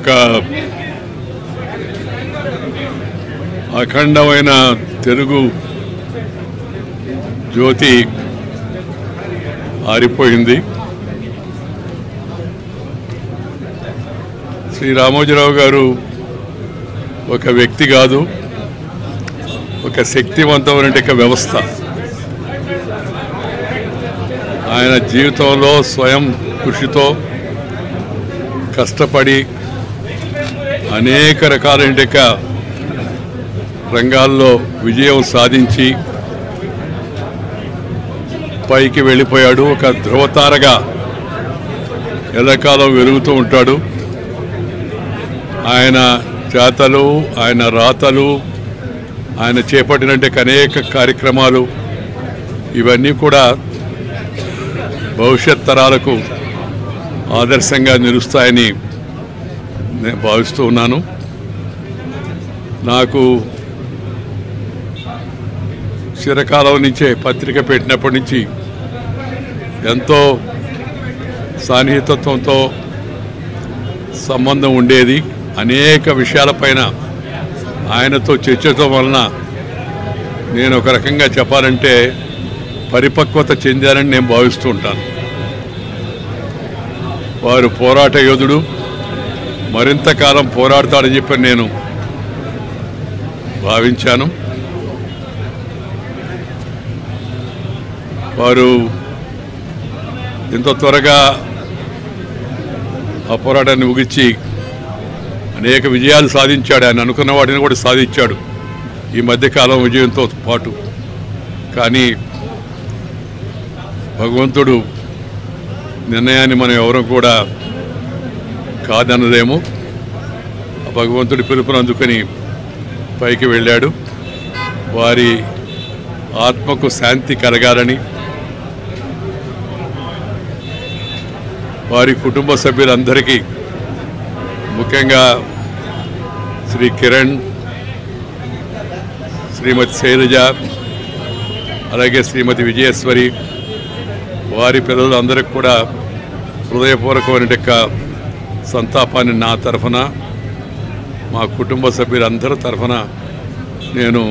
ఒక అఖండమైన తెలుగు జ్యోతి ఆరిపోయింది. శ్రీ రామోజీరావు గారు ఒక వ్యక్తి కాదు, ఒక శక్తివంతమైన వ్యవస్థ. ఆయన జీవితంలో స్వయం కృషితో కష్టపడి అనేక రకాలైన రంగాల్లో విజయం సాధించి పైకి వెళ్ళిపోయాడు. ఒక ధ్రువతారగా ఎల్లకాలం వెలుగుతూ ఉంటాడు. ఆయన చేతలు, ఆయన రాతలు, ఆయన చేపట్టినట్టు అనేక కార్యక్రమాలు ఇవన్నీ కూడా భవిష్యత్ తరాలకు ఆదర్శంగా నిలుస్తాయని నేను భావిస్తూ ఉన్నాను. నాకు చిరకాలం నుంచే పత్రిక పెట్టినప్పటి నుంచి ఎంతో సాన్నిహితత్వంతో సంబంధం ఉండేది. అనేక విషయాలపైన ఆయనతో చర్చతో వలన నేను ఒక రకంగా చెప్పాలంటే పరిపక్వత చెందానని నేను భావిస్తూ ఉంటాను. వారు పోరాట యోధుడు, మరింత కాలం పోరాడతాడని చెప్పి నేను భావించాను. వారు ఎంతో త్వరగా ఆ పోరాటాన్ని ముగించి అనేక విజయాలు సాధించాడు. ఆయన అనుకున్న వాటిని కూడా సాధించాడు ఈ మధ్యకాలం విజయంతో పాటు. కానీ భగవంతుడు నిర్ణయాన్ని మనం ఎవరూ కూడా కాదనలేము. ఆ భగవంతుడి పిలుపును అందుకొని పైకి వెళ్ళాడు. వారి ఆత్మకు శాంతి కలగాలని, వారి కుటుంబ సభ్యులందరికీ, ముఖ్యంగా శ్రీ కిరణ్, శ్రీమతి శైలజ, అలాగే శ్రీమతి విజయేశ్వరి, వారి పిల్లలందరికీ కూడా హృదయపూర్వకమైన సంతాపాన్ని నా తరఫున, మా కుటుంబ సభ్యులందరి తరఫున నేను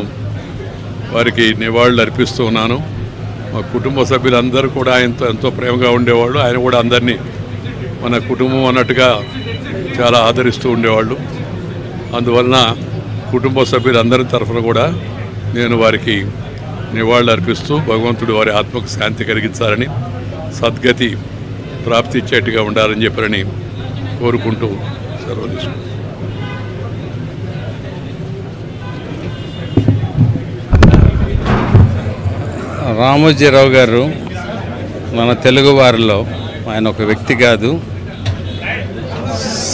వారికి నివాళులు అర్పిస్తూ ఉన్నాను. మా కుటుంబ సభ్యులందరూ కూడా ఆయనతో ఎంతో ప్రేమగా ఉండేవాళ్ళు. ఆయన కూడా అందరినీ మన కుటుంబం అన్నట్టుగా చాలా ఆదరిస్తూ ఉండేవాళ్ళు. అందువలన కుటుంబ సభ్యులందరి తరఫున కూడా నేను వారికి నివాళులు అర్పిస్తూ భగవంతుడు వారి ఆత్మకు శాంతి కలిగించాలని, సద్గతి ప్రాప్తి ఇచ్చేట్టుగా ఉండాలని చెప్పని కోరుకుంటూ సెలవు తీసుకుంటాను. రామోజీరావు గారు మన తెలుగు వారిలో ఆయన ఒక వ్యక్తి కాదు,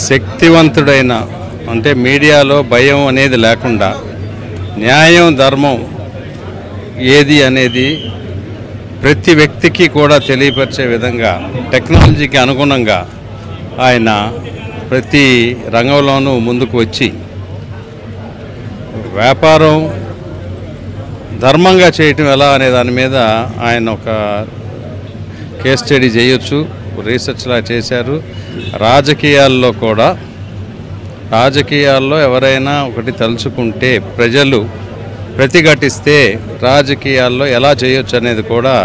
శక్తివంతుడైన, అంటే మీడియాలో భయం అనేది లేకుండా న్యాయం ధర్మం ఏది అనేది ప్రతి వ్యక్తికి కూడా తెలియపరిచే విధంగా టెక్నాలజీకి అనుగుణంగా ఆయన ప్రతి రంగంలోనూ ముందుకు వచ్చి వ్యాపారం ధర్మంగా చేయటం ఎలా అనే దాని మీద ఆయన ఒక కేస్ స్టడీ చేయొచ్చు, రీసెర్చ్లా చేశారు. రాజకీయాల్లో ఎవరైనా ఒకటి తలుచుకుంటే, ప్రజలు ప్రతిఘటిస్తే రాజకీయాల్లో ఎలా చేయొచ్చు అనేది కూడా